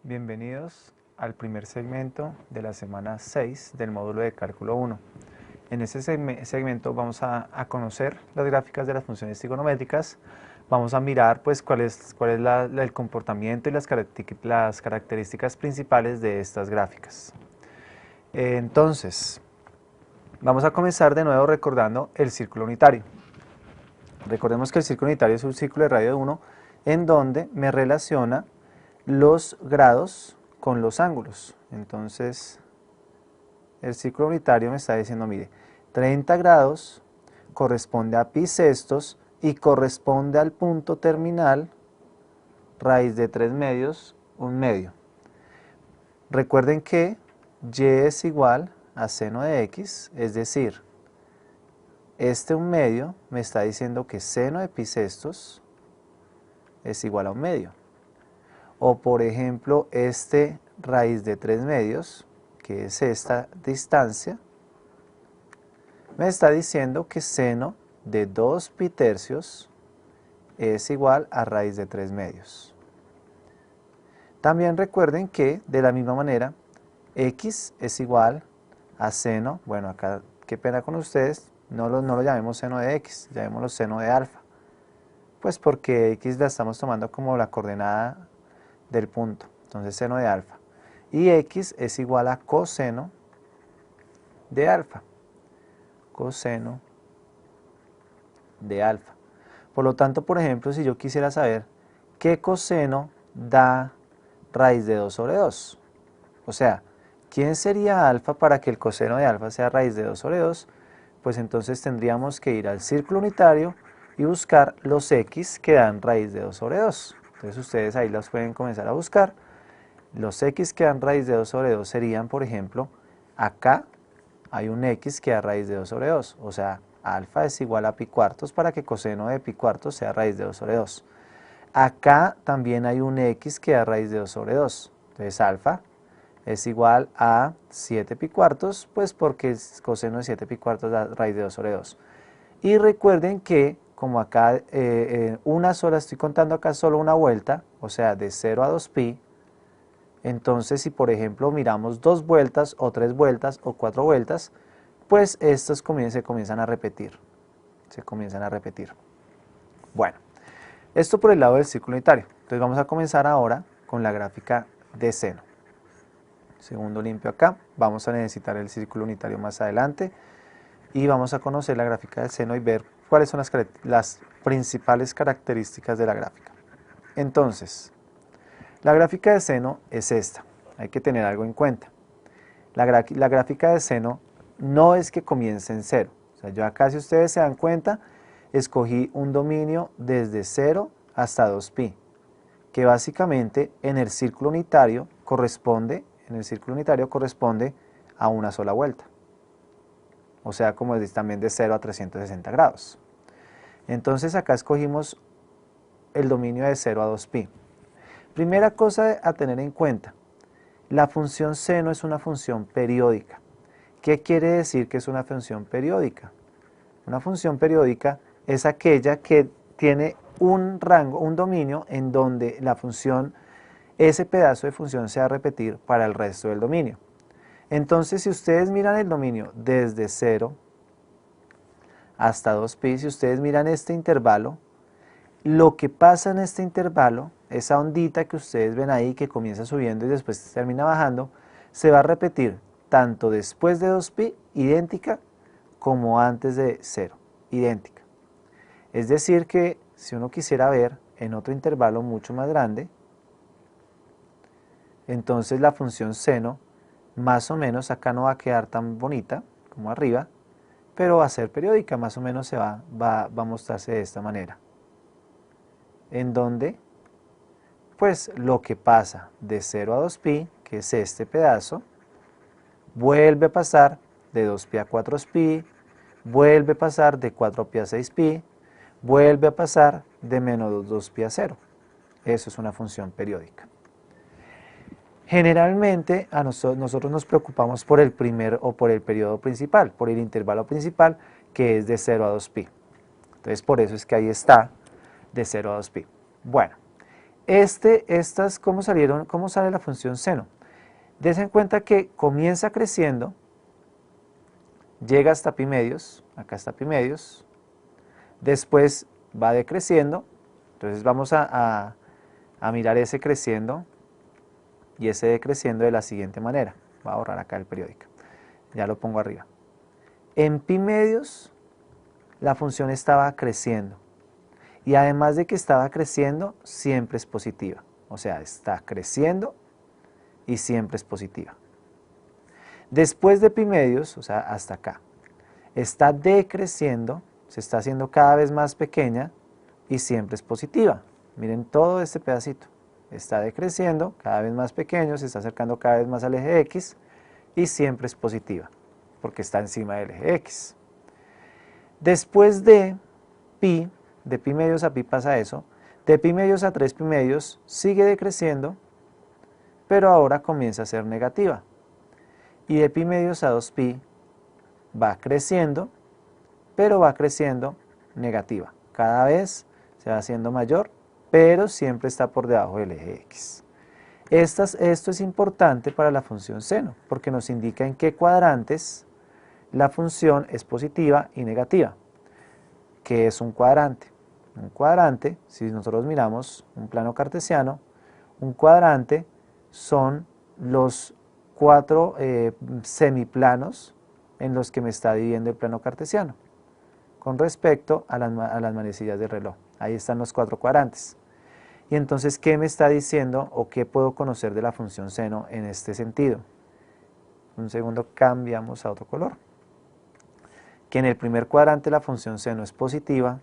Bienvenidos al primer segmento de la semana 6 del módulo de cálculo 1. En este segmento vamos a conocer las gráficas de las funciones trigonométricas, vamos a mirar pues cuál es el comportamiento y las características principales de estas gráficas. Entonces, vamos a comenzar de nuevo recordando el círculo unitario. Recordemos que el círculo unitario es un círculo de radio de 1 en donde me relaciona los grados con los ángulos. Entonces, el círculo unitario me está diciendo, mire, 30 grados corresponde a pi sextos y corresponde al punto terminal raíz de 3 medios, 1 medio. Recuerden que y es igual a seno de x, es decir, este 1 medio me está diciendo que seno de pi sextos es igual a 1 medio. O por ejemplo, este raíz de 3 medios, que es esta distancia, me está diciendo que seno de 2 pi tercios es igual a raíz de 3 medios. También recuerden que, de la misma manera, x es igual a seno, bueno, acá qué pena con ustedes, no lo llamemos seno de x, llamémoslo seno de alfa. Pues porque x la estamos tomando como la coordenada del punto, entonces seno de alfa. Y x es igual a coseno de alfa. Coseno de alfa. Por lo tanto, por ejemplo, si yo quisiera saber qué coseno da raíz de 2 sobre 2, o sea, ¿quién sería alfa para que el coseno de alfa sea raíz de 2 sobre 2? Pues entonces tendríamos que ir al círculo unitario y buscar los x que dan raíz de 2 sobre 2. Entonces ustedes ahí los pueden comenzar a buscar. Los x que dan raíz de 2 sobre 2 serían, por ejemplo, acá hay un x que da raíz de 2 sobre 2. O sea, alfa es igual a pi cuartos para que coseno de pi cuartos sea raíz de 2 sobre 2. Acá también hay un x que da raíz de 2 sobre 2. Entonces alfa es igual a 7 pi cuartos, pues porque el coseno de 7 pi cuartos da raíz de 2 sobre 2. Y recuerden que como acá una sola, estoy contando acá solo una vuelta, o sea, de 0 a 2pi, entonces si por ejemplo miramos 2 vueltas, o 3 vueltas, o 4 vueltas, pues estos se comienzan a repetir. Se comienzan a repetir. Bueno, esto por el lado del círculo unitario. Entonces vamos a comenzar ahora con la gráfica de seno. Segundo limpio acá, vamos a necesitar el círculo unitario más adelante y vamos a conocer la gráfica del seno y ver cuáles son las principales características de la gráfica. Entonces, la gráfica de seno es esta, hay que tener algo en cuenta. La gráfica de seno no es que comience en 0, o sea, yo acá, si ustedes se dan cuenta, escogí un dominio desde 0 hasta 2pi, que básicamente en el círculo unitario corresponde a una sola vuelta. O sea, como es también de 0 a 360 grados. Entonces acá escogimos el dominio de 0 a 2pi. Primera cosa a tener en cuenta, la función seno es una función periódica. ¿Qué quiere decir que es una función periódica? Una función periódica es aquella que tiene un rango, un dominio en donde la función, ese pedazo de función se va a repetir para el resto del dominio. Entonces, si ustedes miran el dominio desde 0 hasta 2pi, si ustedes miran este intervalo, lo que pasa en este intervalo, esa ondita que ustedes ven ahí que comienza subiendo y después termina bajando, se va a repetir tanto después de 2pi, idéntica, como antes de 0, idéntica. Es decir que si uno quisiera ver en otro intervalo mucho más grande, entonces la función seno más o menos acá no va a quedar tan bonita como arriba, pero va a ser periódica, más o menos va a mostrarse de esta manera. En donde, pues lo que pasa de 0 a 2pi, que es este pedazo, vuelve a pasar de 2pi a 4pi, vuelve a pasar de 4pi a 6pi, vuelve a pasar de menos 2pi a 0. Eso es una función periódica. Generalmente nosotros nos preocupamos por el primer o por el periodo principal, por el intervalo principal, que es de 0 a 2pi. Entonces por eso es que ahí está de 0 a 2pi. Bueno, ¿Cómo salieron? ¿Cómo sale la función seno? Dense en cuenta que comienza creciendo, llega hasta pi medios, acá está pi medios, después va decreciendo, entonces vamos a mirar ese creciendo y ese decreciendo de la siguiente manera. Voy a borrar acá el periódico, ya lo pongo arriba. En pi medios la función estaba creciendo y además de que estaba creciendo, siempre es positiva, o sea, está creciendo y siempre es positiva. Después de pi medios, o sea, hasta acá, está decreciendo, se está haciendo cada vez más pequeña y siempre es positiva. Miren todo este pedacito, está decreciendo, cada vez más pequeño, se está acercando cada vez más al eje X y siempre es positiva, porque está encima del eje X. Después de pi medios a pi pasa eso, de pi medios a 3 pi medios sigue decreciendo, pero ahora comienza a ser negativa. Y de pi medios a 2pi va creciendo, pero va creciendo negativa. Cada vez se va haciendo mayor, pero siempre está por debajo del eje X. Esto es importante para la función seno, porque nos indica en qué cuadrantes la función es positiva y negativa. ¿Qué es un cuadrante? Un cuadrante, si nosotros miramos un plano cartesiano, un cuadrante son los 4 semiplanos en los que me está dividiendo el plano cartesiano con respecto a las manecillas del reloj. Ahí están los 4 cuadrantes. Y entonces, ¿qué me está diciendo o qué puedo conocer de la función seno en este sentido? Un segundo, cambiamos a otro color. Que en el primer cuadrante la función seno es positiva,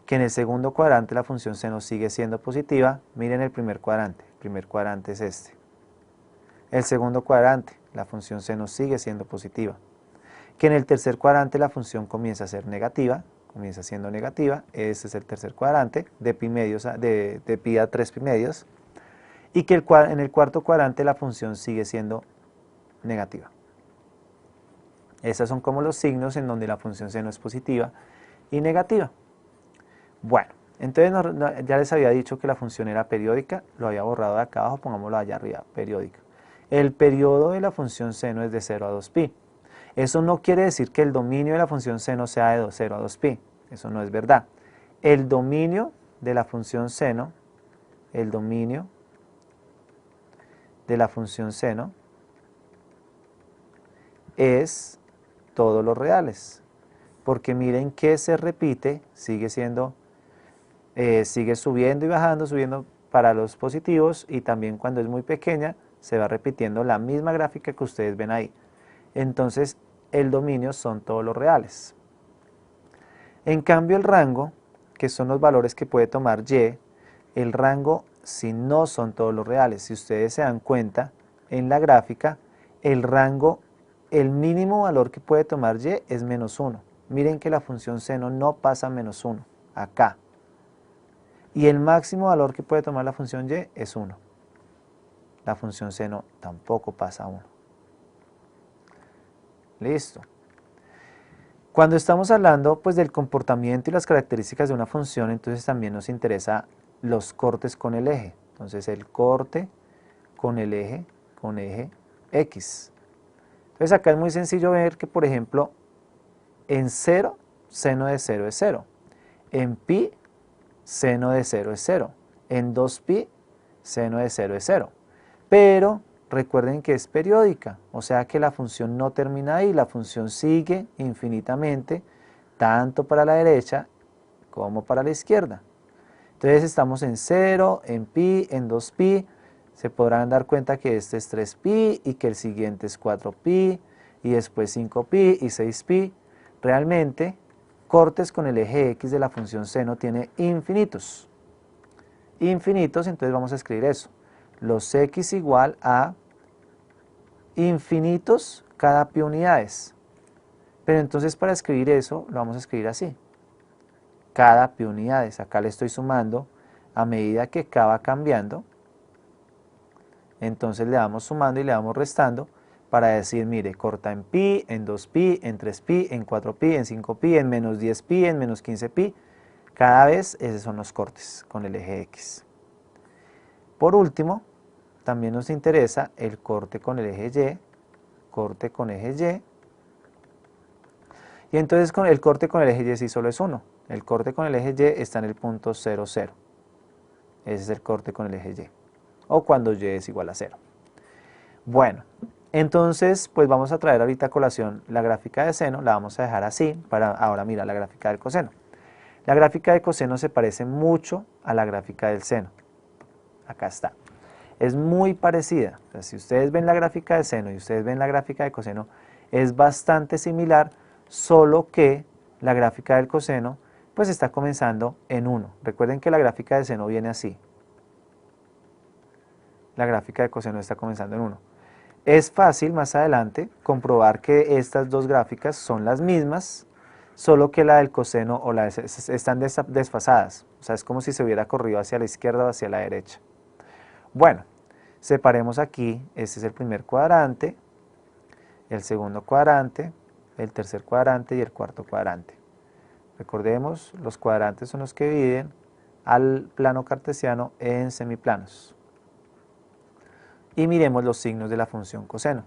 que en el segundo cuadrante la función seno sigue siendo positiva. Miren el primer cuadrante es este. El segundo cuadrante, la función seno sigue siendo positiva. Que en el tercer cuadrante la función comienza a ser negativa, comienza siendo negativa, este es el tercer cuadrante, de pi a 3 pi medios, y que en el cuarto cuadrante la función sigue siendo negativa. Esos son como los signos en donde la función seno es positiva y negativa. Bueno, entonces ya les había dicho que la función era periódica, lo había borrado de acá abajo, pongámoslo allá arriba, periódica. El periodo de la función seno es de 0 a 2pi. Eso no quiere decir que el dominio de la función seno sea de 0 a 2pi, eso no es verdad. El dominio de la función seno, es todos los reales, porque miren que se repite, sigue subiendo y bajando, subiendo para los positivos y también cuando es muy pequeña se va repitiendo la misma gráfica que ustedes ven ahí. Entonces el dominio son todos los reales. En cambio el rango, que son los valores que puede tomar y, el rango si no son todos los reales. Si ustedes se dan cuenta en la gráfica, el rango, el mínimo valor que puede tomar y es -1. Miren que la función seno no pasa a -1, acá. Y el máximo valor que puede tomar la función y es 1. La función seno tampoco pasa a 1. Listo. Cuando estamos hablando pues del comportamiento y las características de una función, entonces también nos interesa los cortes con el eje. Entonces el corte con el eje, X. Entonces acá es muy sencillo ver que, por ejemplo, en 0, seno de 0 es 0. En pi, seno de 0 es 0. En 2pi, seno de 0 es 0. Pero recuerden que es periódica, o sea que la función no termina ahí, la función sigue infinitamente, tanto para la derecha como para la izquierda. Entonces estamos en 0, en pi, en 2pi, se podrán dar cuenta que este es 3pi y que el siguiente es 4pi y después 5pi y 6pi. Realmente, cortes con el eje X de la función seno tiene infinitos. Infinitos, entonces vamos a escribir eso. Los X igual a infinitos cada pi unidades. Pero entonces para escribir eso, lo vamos a escribir así. Cada pi unidades. Acá le estoy sumando a medida que k va cambiando. Entonces le vamos sumando y le vamos restando para decir, mire, corta en pi, en 2pi, en 3pi, en 4pi, en 5pi, en menos 10pi, en menos 15pi. Cada vez esos son los cortes con el eje X. Por último, también nos interesa el corte con el eje Y, corte con eje Y. Y entonces con el corte con el eje Y sí solo es 1. El corte con el eje Y está en el punto 0, 0. Ese es el corte con el eje Y. O cuando Y es igual a 0. Bueno, entonces pues vamos a traer ahorita a colación la gráfica de seno. La vamos a dejar así para ahora mirar la gráfica del coseno. La gráfica de coseno se parece mucho a la gráfica del seno. Acá está. Es muy parecida. O sea, si ustedes ven la gráfica de seno y ustedes ven la gráfica de coseno, es bastante similar, solo que la gráfica del coseno pues está comenzando en 1. Recuerden que la gráfica de seno viene así. La gráfica de coseno está comenzando en 1. Es fácil más adelante comprobar que estas dos gráficas son las mismas, solo que la del coseno o la de están desfasadas. O sea, es como si se hubiera corrido hacia la izquierda o hacia la derecha. Bueno, separemos aquí, este es el primer cuadrante, el segundo cuadrante, el tercer cuadrante y el cuarto cuadrante. Recordemos, los cuadrantes son los que dividen al plano cartesiano en semiplanos. Y miremos los signos de la función coseno.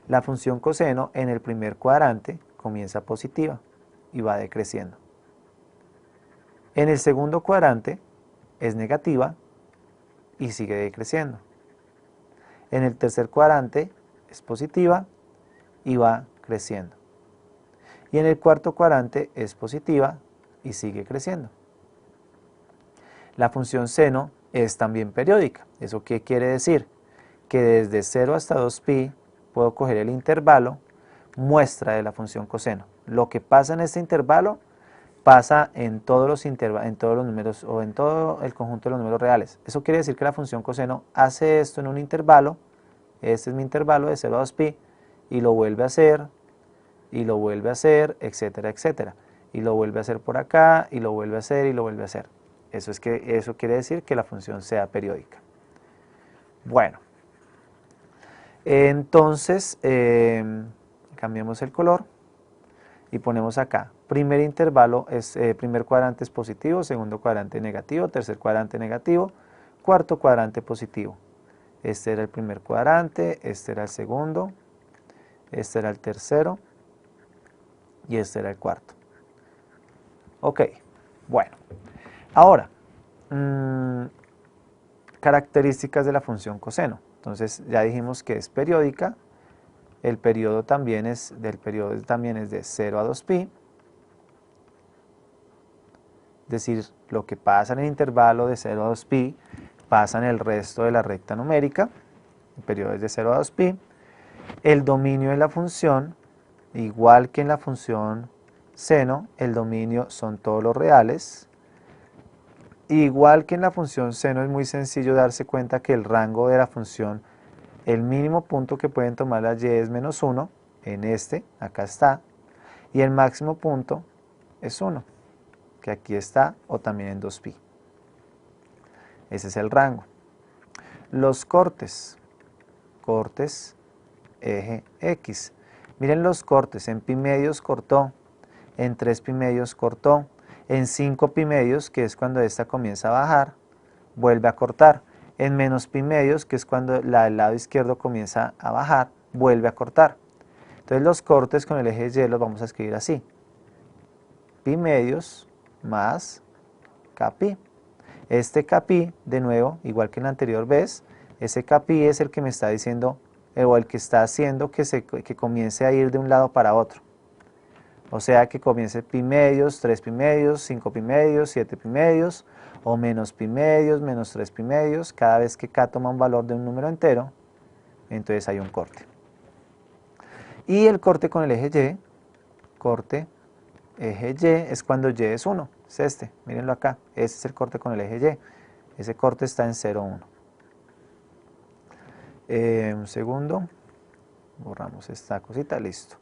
La función coseno en el primer cuadrante comienza positiva y va decreciendo. En el segundo cuadrante es negativa y sigue decreciendo. En el tercer cuadrante es positiva y va creciendo. Y en el cuarto cuadrante es positiva y sigue creciendo. La función seno es también periódica. ¿Eso qué quiere decir? Que desde 0 hasta 2pi puedo coger el intervalo muestra de la función coseno. Lo que pasa en este intervalo pasa en todos los números o en todo el conjunto de los números reales. Eso quiere decir que la función coseno hace esto en un intervalo, este es mi intervalo de 0 a 2pi, y lo vuelve a hacer, y lo vuelve a hacer, etcétera, etcétera. Y lo vuelve a hacer por acá, y lo vuelve a hacer, y lo vuelve a hacer. Eso quiere decir que la función sea periódica. Bueno, entonces cambiamos el color y ponemos acá. Primer cuadrante es positivo, segundo cuadrante negativo, tercer cuadrante negativo, cuarto cuadrante positivo. Este era el primer cuadrante, este era el segundo, este era el tercero y este era el cuarto. Ok, bueno. Ahora, características de la función coseno. Entonces ya dijimos que es periódica, el periodo también es de 0 a 2pi, es decir, lo que pasa en el intervalo de 0 a 2pi pasa en el resto de la recta numérica, el periodo es de 0 a 2pi, el dominio de la función, igual que en la función seno, el dominio son todos los reales. Igual que en la función seno es muy sencillo darse cuenta que el rango de la función, el mínimo punto que pueden tomar las y es menos 1, en acá está, y el máximo punto es 1, que aquí está, o también en 2pi. Ese es el rango. Los cortes, eje X. Miren los cortes, en pi medios cortó, en 3 pi medios cortó, en 5 pi medios, que es cuando esta comienza a bajar, vuelve a cortar. En menos pi medios, que es cuando la del lado izquierdo comienza a bajar, vuelve a cortar. Entonces los cortes con el eje Y los vamos a escribir así. Pi medios más kpi. Este kpi, de nuevo, igual que en la anterior vez, ese kpi es el que me está diciendo, o el que está haciendo que comience a ir de un lado para otro. O sea que comience pi medios, 3 pi medios, 5 pi medios, 7 pi medios, o menos pi medios, menos 3 pi medios. Cada vez que k toma un valor de un número entero, entonces hay un corte. Y el corte con el eje Y, corte eje Y, es cuando Y es 1, es este, mírenlo acá, este es el corte con el eje Y. Ese corte está en 0, 1. Un segundo, borramos esta cosita, listo.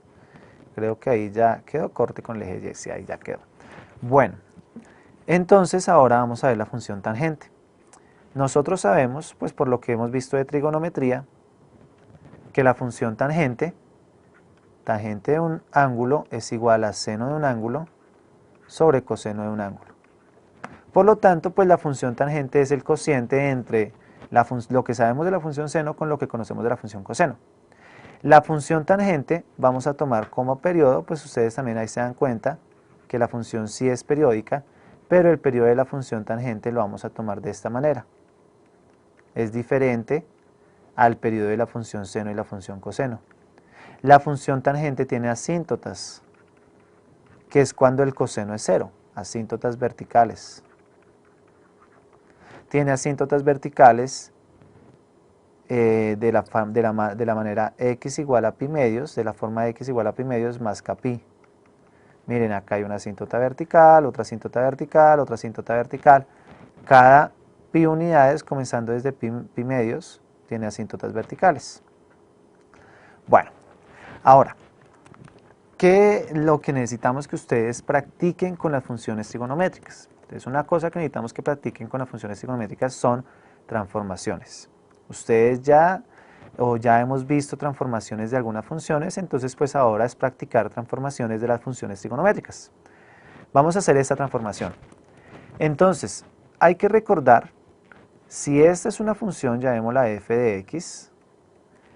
Creo que ahí ya quedó, corte con el eje Y, sí, ahí ya quedó. Bueno, entonces ahora vamos a ver la función tangente. Nosotros sabemos, pues por lo que hemos visto de trigonometría, que la función tangente de un ángulo es igual a seno de un ángulo sobre coseno de un ángulo. Por lo tanto, pues la función tangente es el cociente entre lo que sabemos de la función seno con lo que conocemos de la función coseno. La función tangente vamos a tomar como periodo, pues ustedes también ahí se dan cuenta que la función sí es periódica, pero el periodo de la función tangente lo vamos a tomar de esta manera. Es diferente al periodo de la función seno y la función coseno. La función tangente tiene asíntotas, que es cuando el coseno es cero, asíntotas verticales. Tiene asíntotas verticales de la manera x igual a pi medios, de la forma x igual a pi medios más k pi. Miren, acá hay una asíntota vertical, otra asíntota vertical, otra asíntota vertical. Cada pi unidades, comenzando desde pi medios, tiene asíntotas verticales. Bueno, ahora, lo que necesitamos que ustedes practiquen con las funciones trigonométricas. Entonces, una cosa que necesitamos que practiquen con las funciones trigonométricas son transformaciones. Ustedes ya hemos visto transformaciones de algunas funciones, entonces pues ahora es practicar transformaciones de las funciones trigonométricas. Vamos a hacer esta transformación. Entonces, hay que recordar, si esta es una función, llamémosla f de x,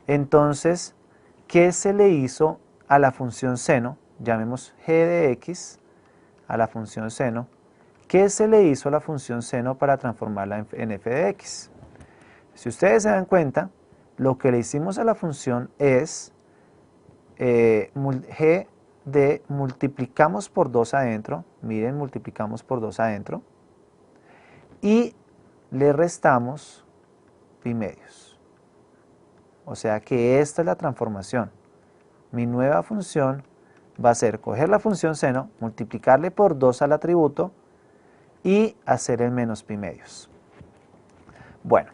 entonces, ¿qué se le hizo a la función seno? Llamemos g de x a la función seno. ¿Qué se le hizo a la función seno para transformarla en f de x? Si ustedes se dan cuenta, lo que le hicimos a la función es g de multiplicamos por 2 adentro, miren, multiplicamos por 2 adentro, y le restamos pi medios. O sea que esta es la transformación. Mi nueva función va a ser coger la función seno, multiplicarle por 2 al atributo y hacer el menos pi medios. Bueno,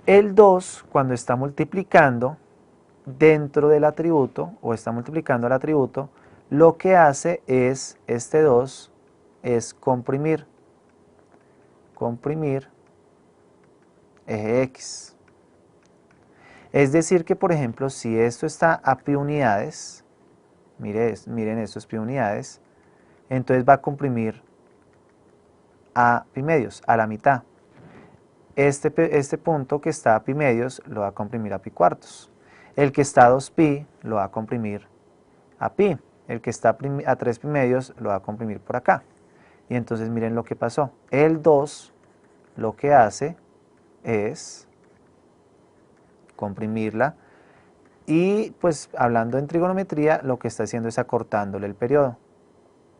el 2 cuando está multiplicando dentro del atributo o está multiplicando el atributo, lo que hace es, este 2 es comprimir eje x. Es decir que, por ejemplo, si esto está a pi unidades, miren esto es pi unidades, entonces va a comprimir a pi medios, a la mitad. Este punto que está a pi medios lo va a comprimir a pi cuartos. El que está a 2pi lo va a comprimir a pi. El que está a 3 pi medios lo va a comprimir por acá. Y entonces miren lo que pasó. El 2 lo que hace es comprimirla y pues hablando en trigonometría lo que está haciendo es acortándole el periodo.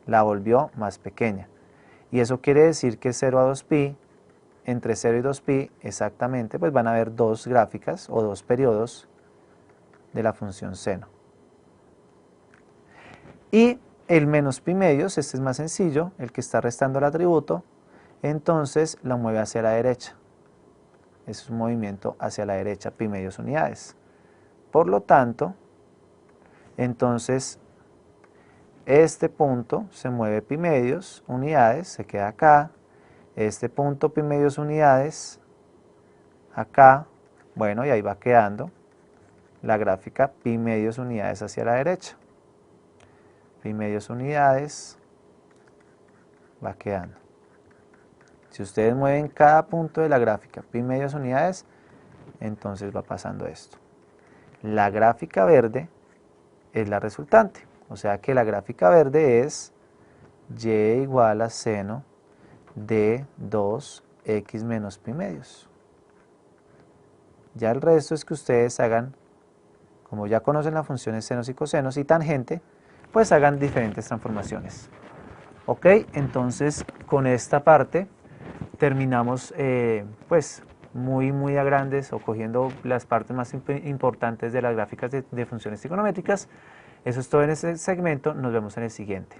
La volvió más pequeña. Y eso quiere decir que 0 a 2pi, entre 0 y 2pi exactamente, pues van a haber dos gráficas o dos periodos de la función seno. Y el menos pi medios, este es más sencillo, el que está restando el atributo, entonces lo mueve hacia la derecha. Es un movimiento hacia la derecha, pi medios unidades. Por lo tanto, entonces este punto se mueve pi medios unidades, se queda acá. Este punto pi medios unidades, acá, bueno, y ahí va quedando la gráfica pi medios unidades hacia la derecha. Pi medios unidades va quedando. Si ustedes mueven cada punto de la gráfica pi medios unidades, entonces va pasando esto. La gráfica verde es la resultante, o sea que la gráfica verde es y igual a seno de 2x menos pi medios. Ya el resto es que ustedes hagan, como ya conocen las funciones senos y cosenos y tangente, pues hagan diferentes transformaciones. Ok, entonces con esta parte terminamos pues muy a grandes o cogiendo las partes más importantes de las gráficas de funciones trigonométricas. Eso es todo en este segmento, nos vemos en el siguiente.